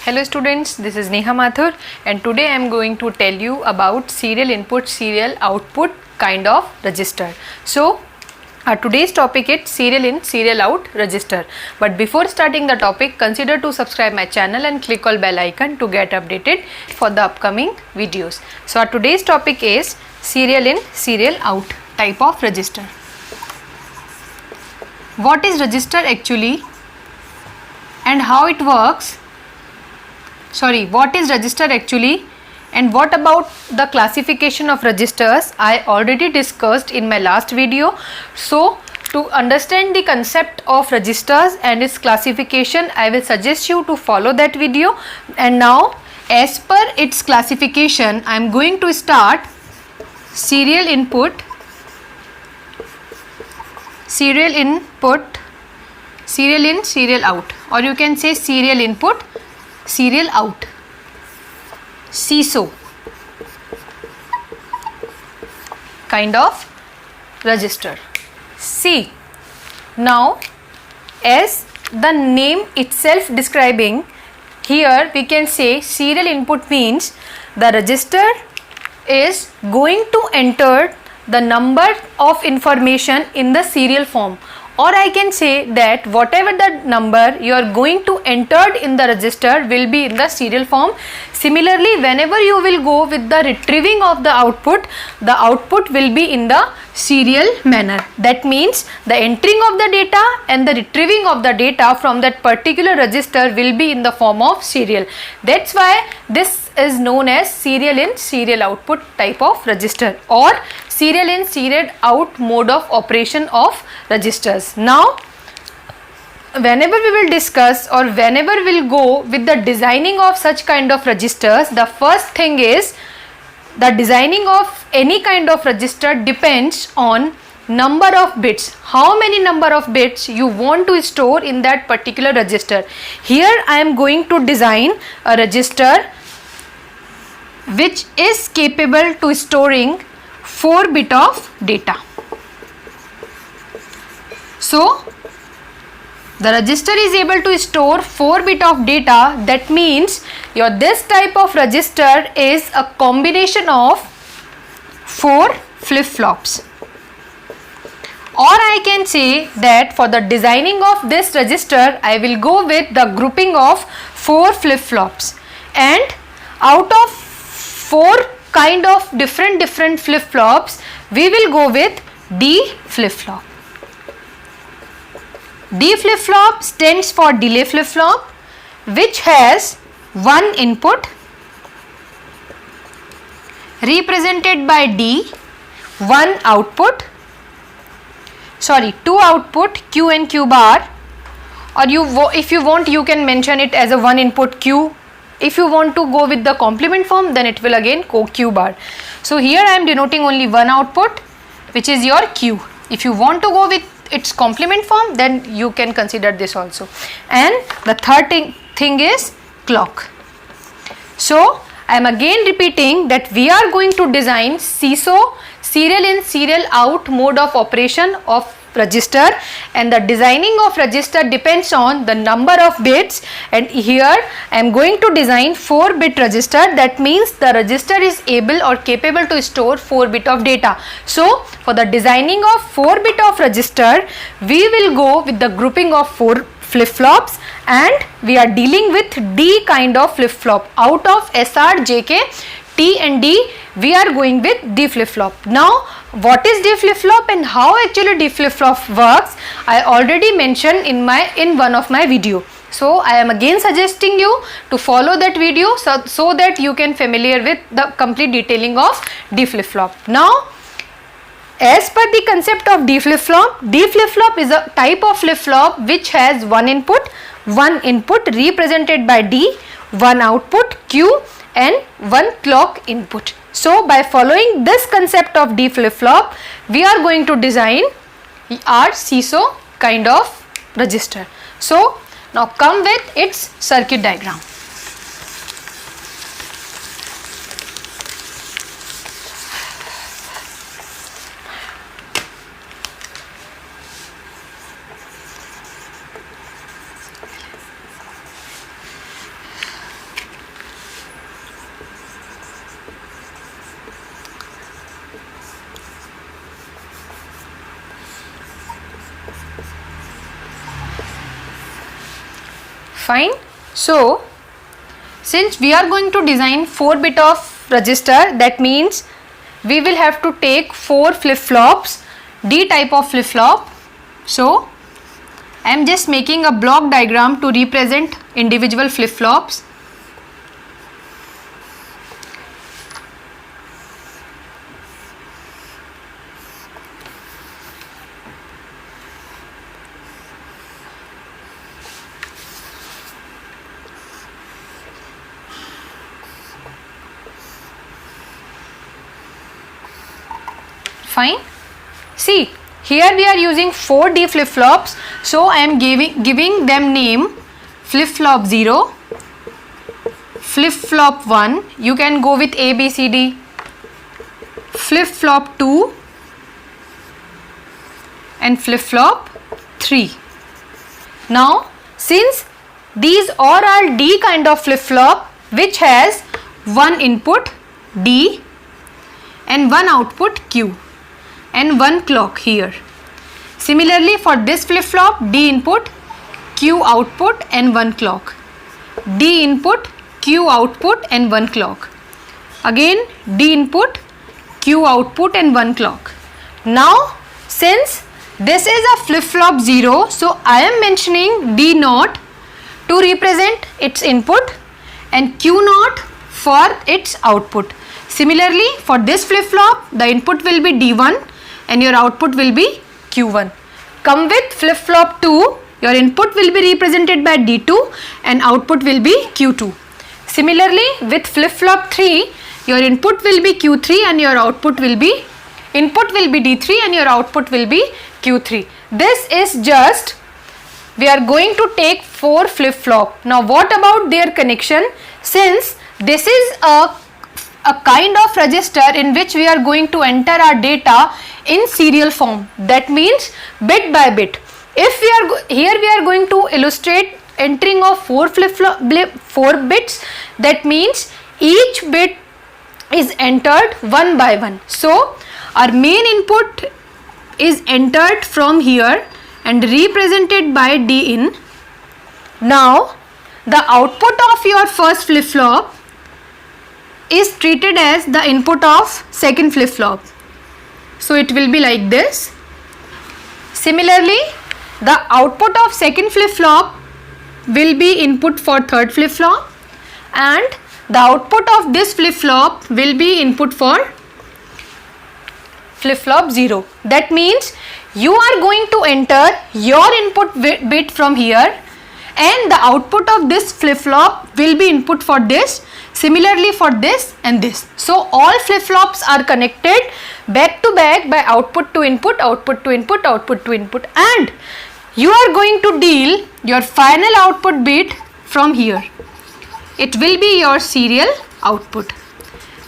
Hello students, this is Neha Mathur and today I am going to tell you about serial input, serial output kind of register. So today's topic is serial in, serial out register. But before starting the topic, consider to subscribe my channel and click on bell icon to get updated for the upcoming videos. So our today's topic is serial in, serial out type of register. What is register actually and how it works? What is register actually and what about the classification of registers I already discussed in my last video. So to understand the concept of registers and its classification, I will suggest you to follow that video. And now as per its classification, I am going to start serial input, serial input, serial in, serial out, or you can say serial input, serial out, SISO kind of register. See, now as the name itself describing, here we can say serial input means the register is going to enter the number of information in the serial form, or I can say that whatever the number you are going to enter in the register will be in the serial form. Similarly, whenever you will go with the retrieving of the output will be in the serial manner. That means the entering of the data and the retrieving of the data from that particular register will be in the form of serial. That's why this is known as serial in, serial output type of register, or serial in, serial out mode of operation of registers. Now whenever we will discuss or whenever we will go with the designing of such kind of registers, the first thing is the designing of any kind of register depends on number of bits. How many number of bits you want to store in that particular register. Here I am going to design a register which is capable to storing 4 bit of data. So the register is able to store 4 bit of data. That means your this type of register is a combination of 4 flip-flops, or I can say that for the designing of this register I will go with the grouping of 4 flip-flops, and out of 4 kind of different flip-flops we will go with D flip-flop. D flip-flop stands for delay flip-flop, which has one input represented by D, one output, two output Q and Q bar, or if you want you can mention it as a one input Q. If you want to go with the complement form, then it will again go Q bar. So here I am denoting only one output, which is your Q. If you want to go with its complement form, then you can consider this also. And the third thing is clock. So I am again repeating that we are going to design SISO, serial in, serial out mode of operation of register, and the designing of register depends on the number of bits, and here I am going to design 4 bit register. That means the register is able or capable to store 4 bit of data. So for the designing of 4 bit of register we will go with the grouping of 4 flip-flops, and we are dealing with D kind of flip-flop. Out of SR, JK, T and D we are going with D flip-flop. Now what is D flip-flop and how actually D flip-flop works, I already mentioned in one of my video. So I am again suggesting you to follow that video so that you can familiar with the complete detailing of D flip-flop. Now as per the concept of D flip-flop is a type of flip-flop which has one input represented by D, one output Q and one clock input. So by following this concept of D flip-flop, we are going to design our SISO kind of register. So now come with its circuit diagram. Fine. So since we are going to design 4-bit of register, that means we will have to take 4 flip-flops, D type of flip-flop. So I am just making a block diagram to represent individual flip-flops. Fine. See, here we are using 4 D flip-flops, so I am giving them name flip-flop 0, flip-flop 1, you can go with A, B, C, D, flip-flop 2 and flip-flop 3. Now since these all are D kind of flip-flop which has one input D and one output Q and one clock here. Similarly for this flip-flop, D input, Q output and one clock. D input, Q output and one clock. Again D input, Q output and one clock. Now since this is a flip-flop 0, so I am mentioning D naught to represent its input and Q naught for its output. Similarly for this flip-flop, the input will be D1 and your output will be Q1. Come with flip-flop 2, your input will be represented by D2 and output will be Q2. Similarly with flip-flop 3, your input will be Q3 and your output will be D3 and your output will be Q3. This is just, we are going to take 4 flip-flop. Now what about their connection? Since this is a kind of register in which we are going to enter our data in serial form, that means bit by bit. If we are here we are going to illustrate entering of 4 bits, that means each bit is entered one by one. So our main input is entered from here and represented by D in. Now the output of your first flip-flop is treated as the input of second flip-flop. So it will be like this. Similarly, the output of second flip-flop will be input for third flip-flop and the output of this flip-flop will be input for flip-flop 0. That means you are going to enter your input bit from here and the output of this flip-flop will be input for this. Similarly for this and this. So all flip-flops are connected back to back by output to input, output to input, output to input, and you are going to deal your final output bit from here. It will be your serial output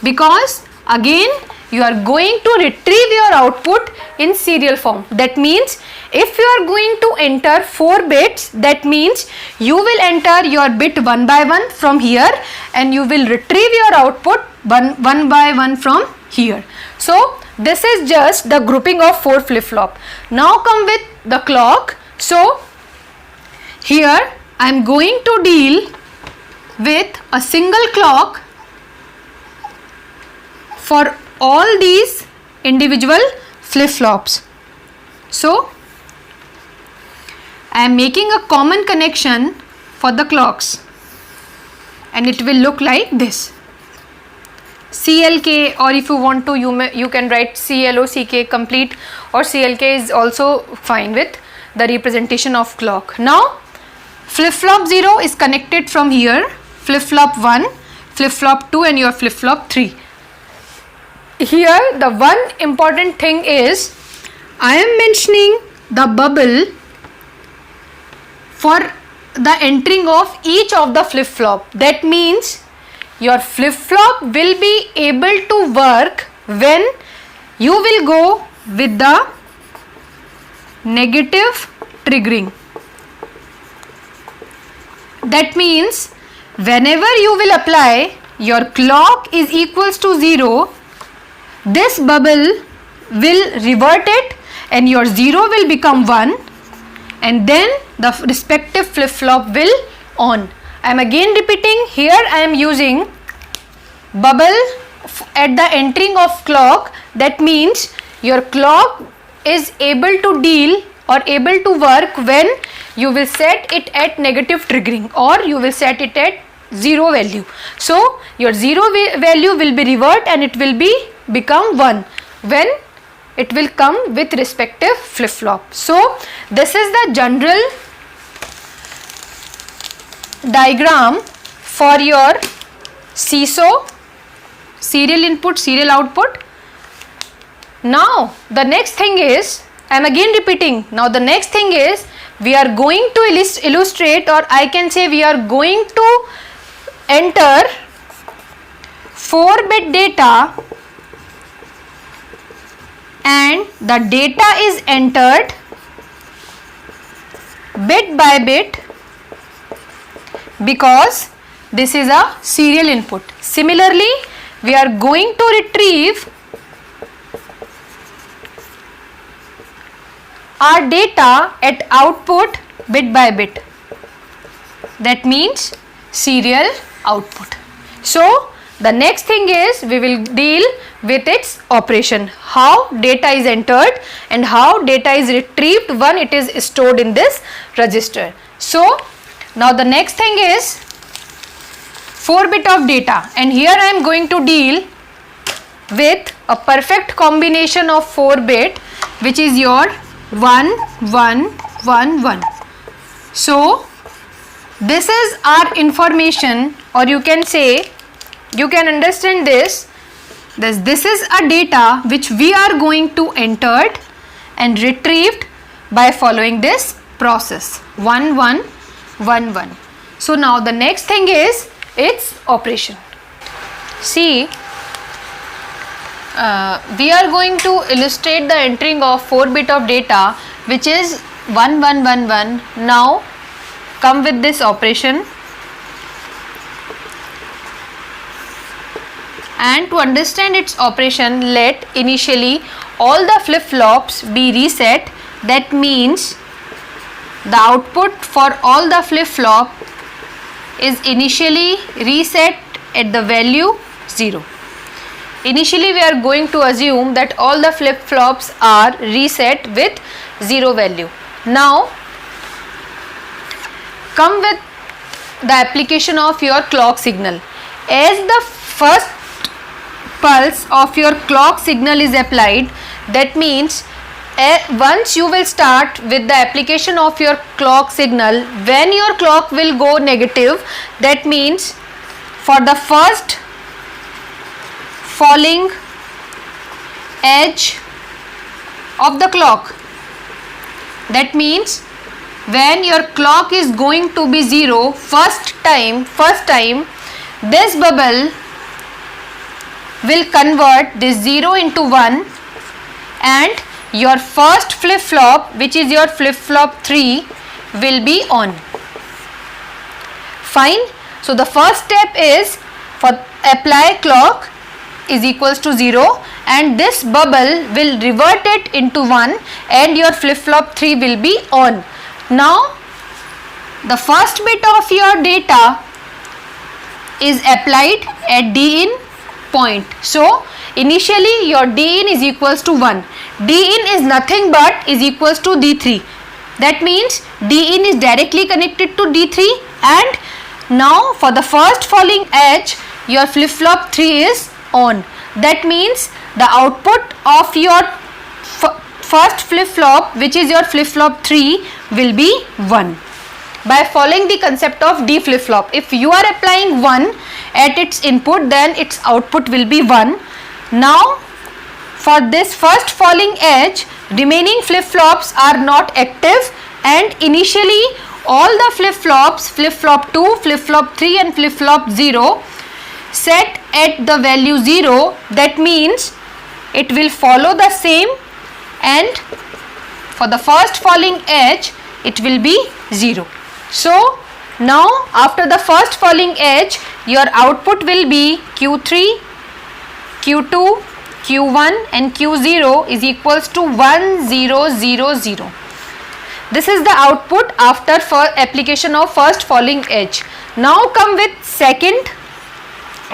because again you are going to retrieve your output in serial form. That means if you are going to enter 4 bits, that means you will enter your bit one by one from here and you will retrieve your output one by one from here. So this is just the grouping of 4 flip-flop. Now come with the clock. So here I am going to deal with a single clock for all these individual flip-flops. So I am making a common connection for the clocks and it will look like this. CLK, or if you want to you can write CLOCK complete, or CLK is also fine with the representation of clock. Now flip-flop 0 is connected from here, flip-flop 1, flip-flop 2 and your flip-flop 3. Here the one important thing is I am mentioning the bubble for the entering of each of the flip-flop. That means your flip-flop will be able to work when you will go with the negative triggering. That means whenever you will apply your clock is equals to 0, this bubble will revert it and your 0 will become 1 and then the respective flip-flop will on. I am again repeating, here I am using bubble at the entering of clock. That means your clock is able to deal or able to work when you will set it at negative triggering or you will set it at 0 value. So your 0 value will be revert and it will become 1 when it will come with respective flip flop. So this is the general diagram for your seesaw, serial input, serial output. Now the next thing is, I am again repeating, now the next thing is we are going to illustrate, or I can say we are going to enter 4-bit data, and the data is entered bit by bit because this is a serial input. Similarly, we are going to retrieve our data at output bit by bit. That means serial output. So the next thing is we will deal with its operation, how data is entered and how data is retrieved when it is stored in this register. So now the next thing is 4-bit of data, and here I am going to deal with a perfect combination of 4-bit, which is your 1 1 1 1. So this is our information, or you can say, you can understand this is a data which we are going to entered and retrieved by following this process 1 1 1 1. So now the next thing is its operation. See, we are going to illustrate the entering of 4-bit of data, which is 1 1 1 1. Now come with this operation, and to understand its operation, let initially all the flip flops be reset. That means the output for all the flip flop is initially reset at the value 0. Initially we are going to assume that all the flip flops are reset with 0 value. Now come with the application of your clock signal. As the first pulse of your clock signal is applied, that means once you will start with the application of your clock signal, when your clock will go negative, that means for the first falling edge of the clock, that means when your clock is going to be 0, first time this bubble will convert this 0 into 1, and your first flip flop, which is your flip flop 3, will be on. Fine. So the first step is for apply clock is equals to 0, and this bubble will revert it into 1 and your flip flop 3 will be on. Now the first bit of your data is applied at D in point. So initially your D in is equals to 1. D in is nothing but is equals to D3. That means D in is directly connected to D3, and now for the first falling edge your flip flop 3 is on. That means the output of your first flip flop, which is your flip flop 3, will be 1 by following the concept of D flip flop. If you are applying 1 at its input, then its output will be 1. Now for this first falling edge, remaining flip flops are not active, and initially all the flip flops, flip flop 2, flip flop 3 and flip flop 0, set at the value 0. That means it will follow the same, and for the first falling edge it will be 0. So now after the first falling edge, your output will be Q3, Q2, Q1 and Q0 is equals to 1 0 0 0. This is the output after application of first falling edge. Now come with second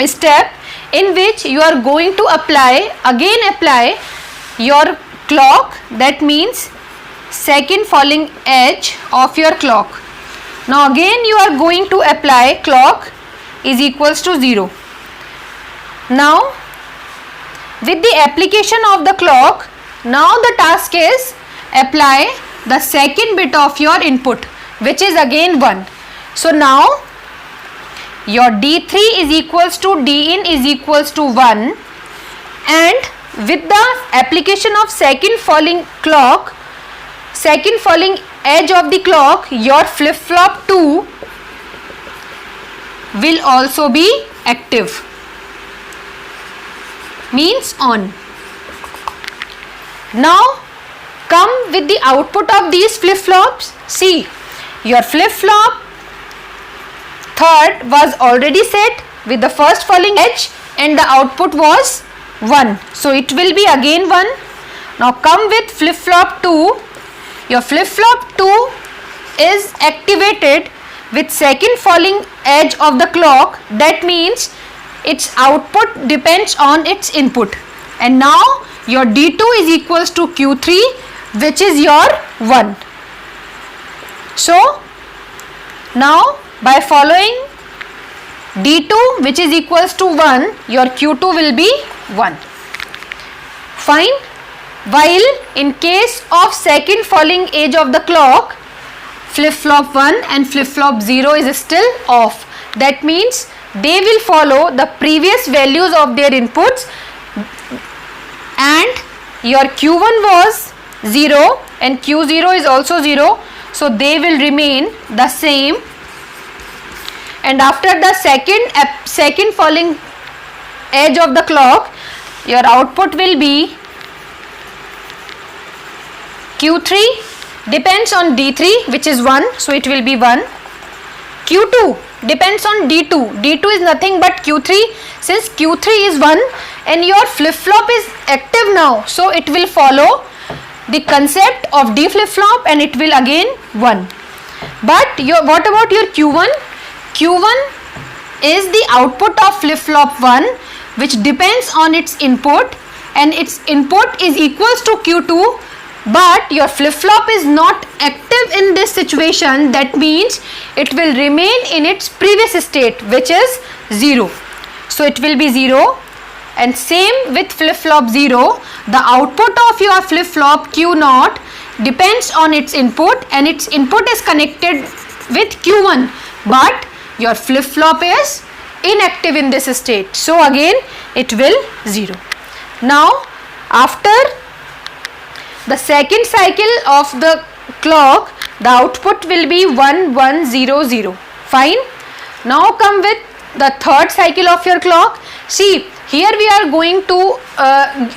step, in which you are going to apply your clock, that means second falling edge of your clock. Now again you are going to apply clock is equals to 0. Now with the application of the clock, now the task is apply the second bit of your input, which is again 1. So now your D3 is equals to Din is equals to 1, and with the application of second falling edge of the clock, your flip flop 2 will also be active, means on. Now come with the output of these flip flops. See, your flip flop third was already set with the first falling edge and the output was 1. So it will be again 1. Now come with flip flop 2. Your flip flop 2 is activated with second falling edge of the clock. That means its output depends on its input. And now your D2 is equals to Q3, which is your 1. So now by following D2, which is equals to 1, your Q2 will be 1. Fine. While in case of second falling edge of the clock, flip flop 1 and flip flop 0 is still off. That means they will follow the previous values of their inputs, and your Q1 was 0 and Q0 is also 0. So they will remain the same, and after the second falling edge of the clock, your output will be Q3 depends on D3, which is 1, so it will be 1. Q2 depends on D2. D2 is nothing but Q3. Since Q3 is 1 and your flip flop is active now, so it will follow the concept of D flip flop and it will again 1. But what about your Q1? Q1 is the output of flip flop 1, which depends on its input, and its input is equals to Q2, but your flip flop is not active in this situation. That means it will remain in its previous state, which is 0. So it will be 0, and same with flip flop 0, the output of your flip flop Q0 depends on its input, and its input is connected with Q1, but your flip flop is inactive in this state, so again it will 0. Now after the second cycle of the clock, the output will be 1 1 0 0. Fine. Now come with the third cycle of your clock. See, here we are going to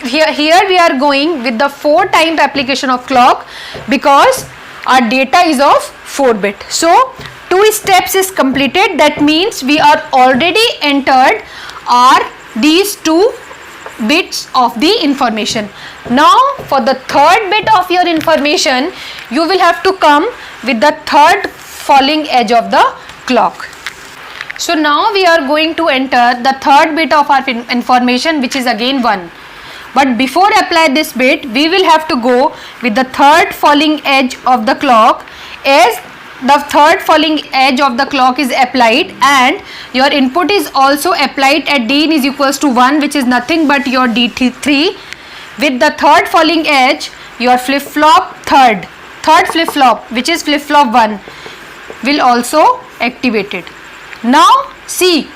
here we are going with the 4 times application of clock, because our data is of 4 bit. So 2 steps is completed. That means we are already entered these 2 bits of the information. Now for the third bit of your information, you will have to come with the third falling edge of the clock. So now we are going to enter the third bit of our information, which is again 1. But before apply this bit, we will have to go with the third falling edge of the clock, as the third falling edge of the clock is applied and your input is also applied at D is equals to 1, which is nothing but your D3. With the third falling edge, your flip flop third flip flop, which is flip flop 1, will also activated. Now see,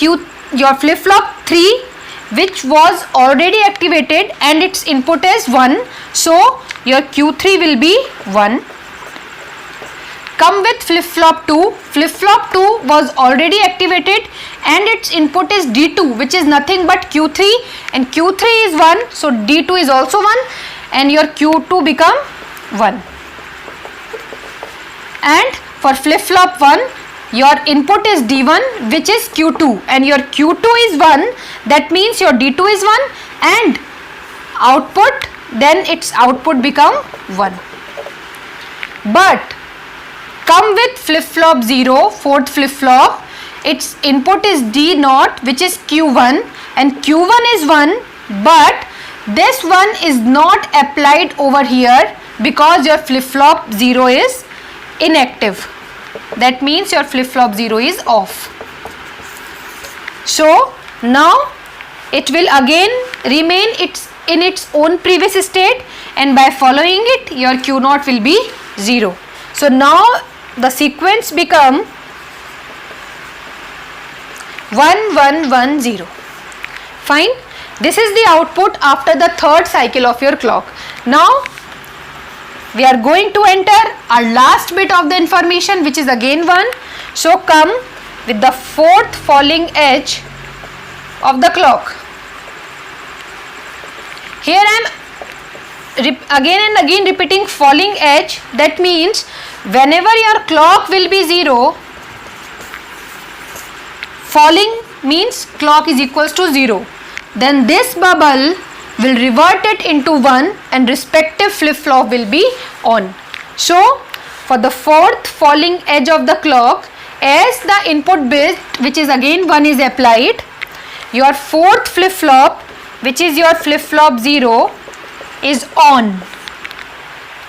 your flip flop 3, which was already activated and its input is 1, so your Q3 will be 1. Come with flip flop 2. Flip flop 2 was already activated and its input is D2, which is nothing but Q3, and Q3 is 1, so D2 is also 1, and your Q2 become 1. And for flip flop 1, your input is D1, which is Q2, and your Q2 is 1, that means your D2 is 1, and output, then its output become 1. But come with flip-flop 0, fourth flip-flop, its input is D0, which is Q1, and Q1 is 1, but this one is not applied over here because your flip-flop 0 is inactive. That means your flip-flop 0 is off. So now it will again remain in its own previous state, and by following it your Q0 will be 0. So now the sequence become 1 1 1 0. Fine. This is the output after the third cycle of your clock. Now we are going to enter our last bit of the information, which is again 1. So come with the fourth falling edge of the clock. Here I am again and again repeating falling edge. That means whenever your clock will be 0, falling means clock is equals to 0. Then this bubble will revert it into 1 and respective flip-flop will be on. So for the fourth falling edge of the clock, as the input bit, which is again 1, is applied, your fourth flip-flop, which is your flip-flop 0, is on.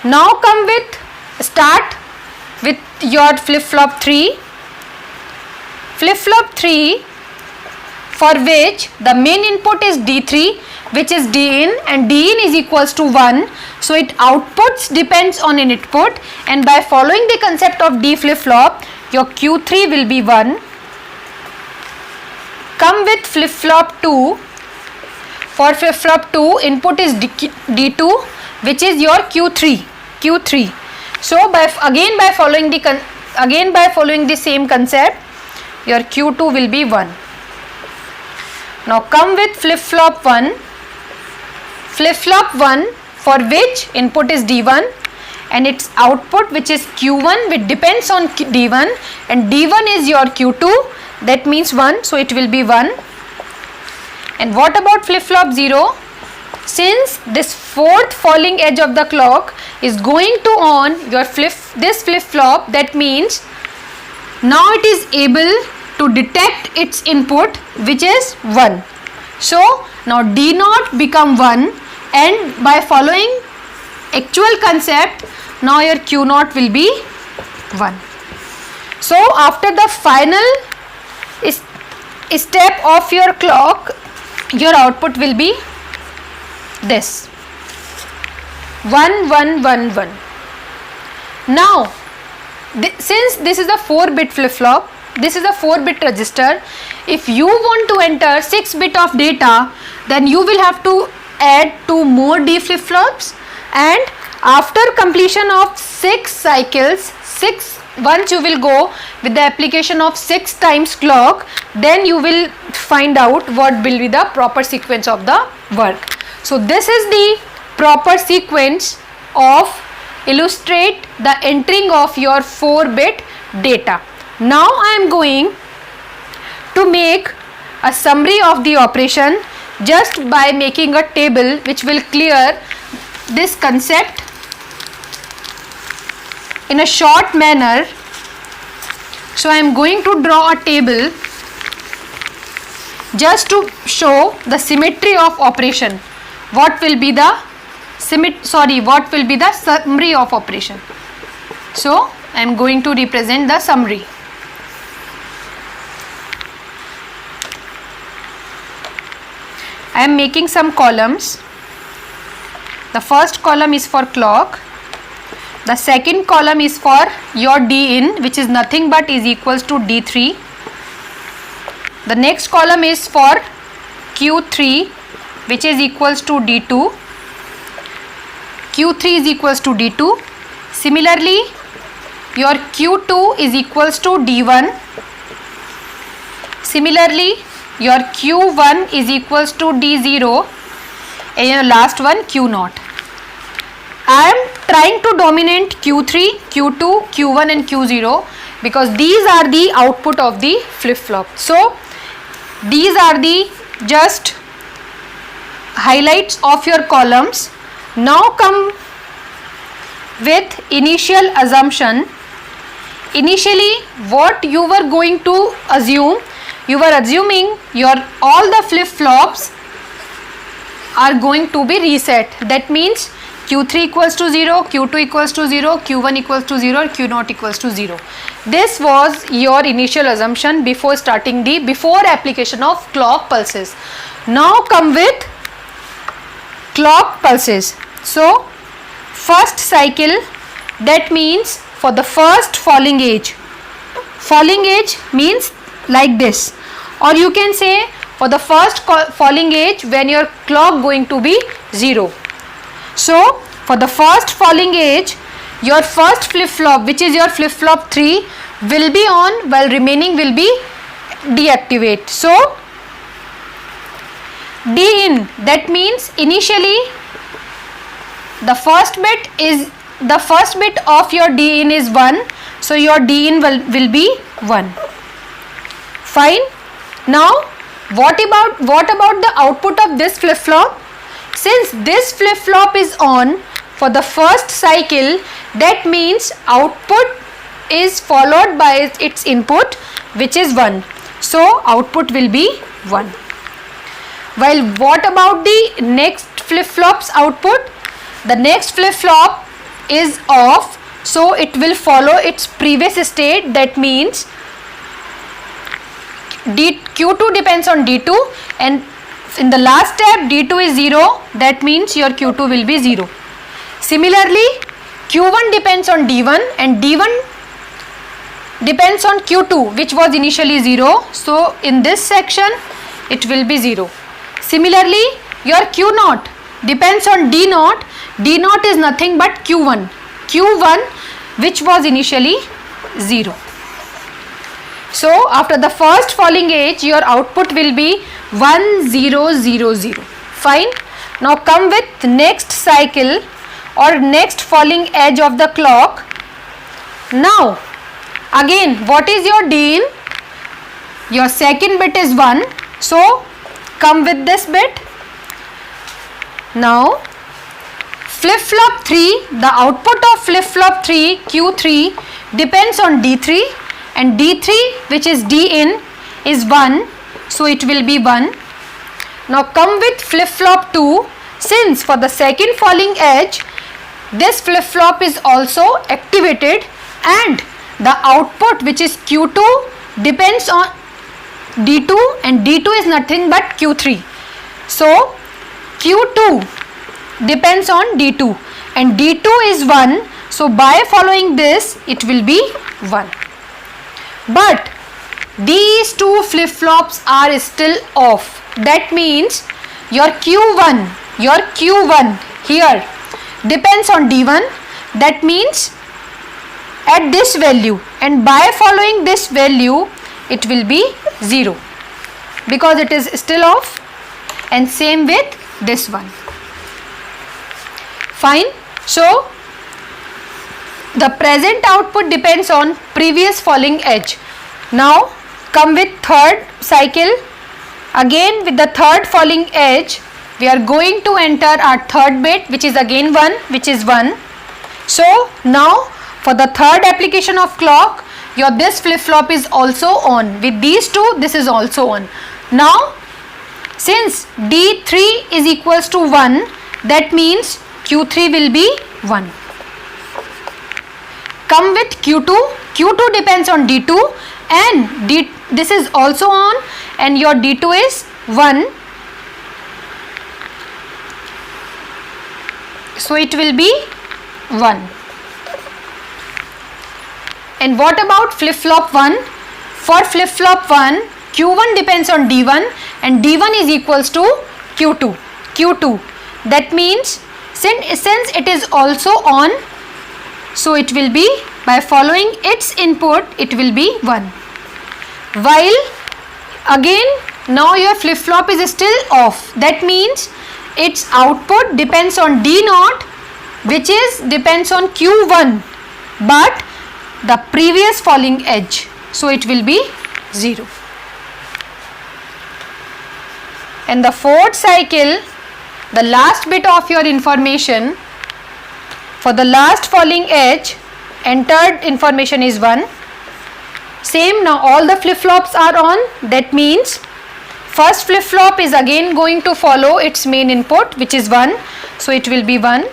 Now come with, start with your flip-flop 3. Flip-flop 3, for which the main input is D3, which is D in, and D in is equals to 1. So it outputs depends on an input, and by following the concept of D flip-flop, your Q3 will be 1. Come with flip-flop 2. For flip-flop 2, input is D2, which is your Q3. So by following the same concept, your Q2 will be 1. Now come with flip-flop 1. Flip-flop 1, for which input is D1 and its output, which is Q1, which depends on D1, and D1 is your Q2, that means 1, so it will be 1. And what about flip-flop 0? Since this fourth falling edge of the clock is going to on this flip-flop, that means now it is able to detect its input, which is 1. So now D0 become 1, and by following actual concept, now your Q0 will be 1. So after the final step of your clock, your output will be this 1 1 1 1. Now since this is a 4-bit flip-flop, this is a 4-bit register, if you want to enter 6-bit of data, then you will have to add 2 more D flip-flops, and after completion of 6 cycles, once you will go with the application of 6 times clock, then you will find out what will be the proper sequence of the work. So this is the proper sequence of illustrate the entering of your 4-bit data. Now I am going to make a summary of the operation just by making a table which will clear this concept in a short manner. So I am going to draw a table just to show the symmetry of operation. What will be the summary of operation? So I am going to represent the summary. I am making some columns. The first column is for clock. The second column is for your D in, which is nothing but is equals to D3. The next column is for Q3, which is equals to D2. Q3 is equals to D2. Similarly, your Q2 is equals to D1. Similarly, your Q1 is equals to D0, and your last one Q0. I am trying to dominate Q3, Q2, Q1 and Q0 because these are the output of the flip-flop. So these are the just highlights of your columns. Now come with initial assumption. Initially what you were going to assume, you were assuming your all the flip-flops are going to be reset. That means Q3 equals to 0, Q2 equals to 0, Q1 equals to 0, Q0 equals to 0. This was your initial assumption before application of clock pulses. Now come with clock pulses. So first cycle, that means for the first falling edge. Falling edge means like this, or you can say for the first falling edge when your clock going to be 0. So for the first falling edge, your first flip-flop, which is your flip-flop 3, will be on while remaining will be deactivate. So D in, that means initially the first bit of your D in is 1, so your D in will be 1. Fine. Now what about the output of this flip-flop? Since this flip-flop is on for the first cycle, that means output is followed by its input, which is 1. So output will be 1. While what about the next flip-flop's output? The next flip-flop is off, so it will follow its previous state. That means Q2 depends on D2, and in the last step D2 is 0, that means your Q2 will be 0. Similarly Q1 depends on D1 and D1 depends on Q2, which was initially 0, so in this section it will be 0. Similarly your Q0 depends on D0. D0 is nothing but Q1, which was initially 0. So after the first falling edge, your output will be 1 0 0 0. Fine. Now come with next cycle or next falling edge of the clock. Now again, what is your D in? Your second bit is 1, so come with this bit. Now flip-flop 3, the output of flip-flop 3, Q3, depends on D3, and D3, which is D in, is 1, so it will be 1. Now come with flip-flop 2. Since for the second falling edge this flip-flop is also activated and the output, which is Q2, depends on D2, and D2 is nothing but Q3. So Q2 depends on D2 and D2 is 1, so by following this it will be 1. But these two flip-flops are still off. That means your Q1 here depends on D1. That means at this value, and by following this value it will be 0 because it is still off, and same with this one. Fine. So the present output depends on previous falling edge. Now come with third cycle. Again with the third falling edge, we are going to enter our third bit, which is again 1, which is 1. So now for the third application of clock, your this flip-flop is also on. With these two, this is also on. Now since D3 is equals to 1, that means Q3 will be 1. Come with Q2. Q2 depends on D2 and this is also on, and your D2 is 1. So it will be 1. And what about flip-flop 1? For flip-flop 1, Q1 depends on D1 and D1 is equals to Q2. That means since it is also on, so it will be, by following its input, it will be 1. While again now your flip-flop is still off. That means its output depends on D0, which is depends on Q1, but the previous falling edge, so it will be 0. And the fourth cycle, the last bit of your information, For the last falling edge, entered information is 1. Same, now all the flip-flops are on. That means first flip-flop is again going to follow its main input, which is 1. So it will be 1.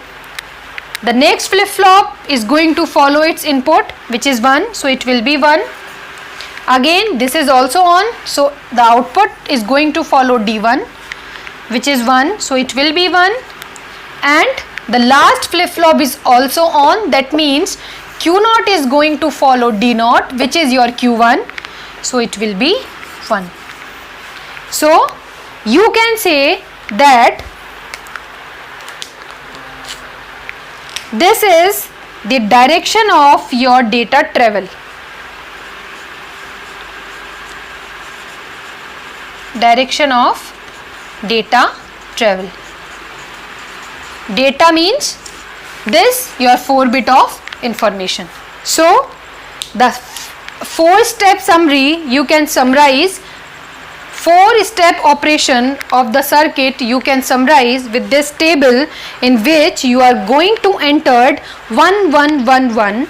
The next flip-flop is going to follow its input, which is 1. So it will be 1. Again, this is also on. So the output is going to follow D1, which is 1. So it will be 1. And the last flip-flop is also on. That means Q0 is going to follow D0, which is your Q1. So it will be 1. So you can say that this is the direction of your data travel. Direction of data travel. Data means this your 4-bit of information. So the 4-step summary you can summarize, 4-step operation of the circuit you can summarize with this table, in which you are going to enter 1 1 1 1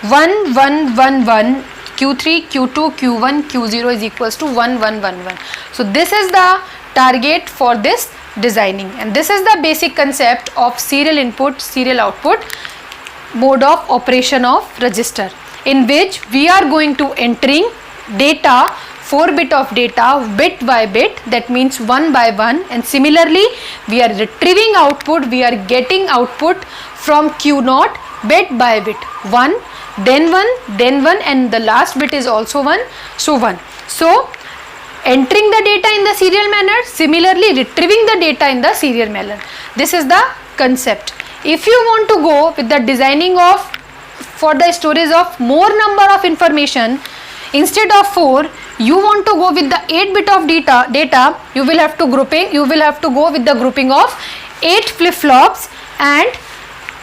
1 1 1 1 Q3 Q2 Q1 Q0 is equals to 1 1 1 1. So this is the target for this designing, and this is the basic concept of serial input serial output mode of operation of register, in which we are going to entering data, 4-bit of data bit by bit, that means 1 by 1, and similarly we are retrieving output, we are getting output from Q0 bit by bit, 1 then 1 then 1, and the last bit is also 1, so 1. So entering the data in the serial manner, similarly retrieving the data in the serial manner. This is the concept. If you want to go with the designing of for the storage of more number of information, instead of 4 you want to go with the 8-bit of data, you will have to go with the grouping of 8 flip-flops, and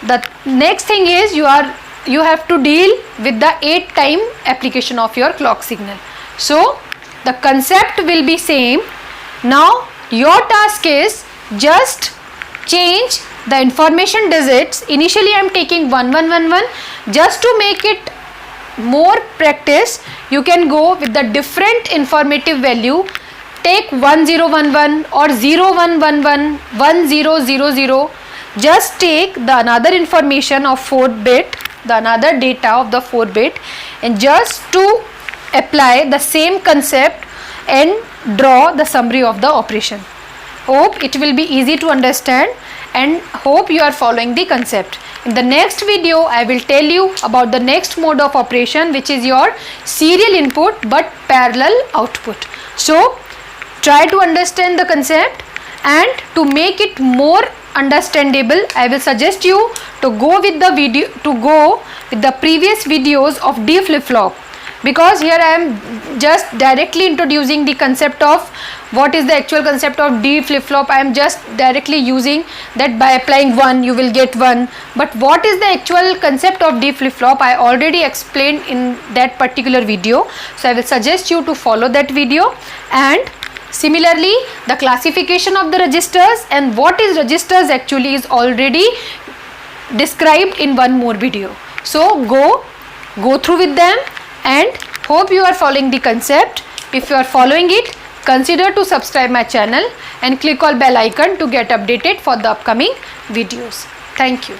the next thing is you have to deal with the 8-time application of your clock signal. So the concept will be same. Now your task is just change the information digits. Initially I am taking 1 1 1 1. Just to make it more practice, you can go with the different informative value. Take 1011 or 0111 1000. Just take the another information of 4-bit, the another data of the 4-bit, and just to apply the same concept and draw the summary of the operation. Hope it will be easy to understand, and hope you are following the concept. In the next video I will tell you about the next mode of operation, which is your serial input but parallel output. So try to understand the concept, and to make it more understandable I will suggest you to go with the previous videos of D flip-flop, because here I am just directly introducing the concept of what is the actual concept of D flip-flop. I am just directly using that by applying 1 you will get 1, but what is the actual concept of D flip-flop I already explained in that particular video. So I will suggest you to follow that video, and similarly the classification of the registers and what is registers actually is already described in one more video. So go through with them, and hope you are following the concept. If you are following it, consider to subscribe my channel and click on bell icon to get updated for the upcoming videos. Thank you.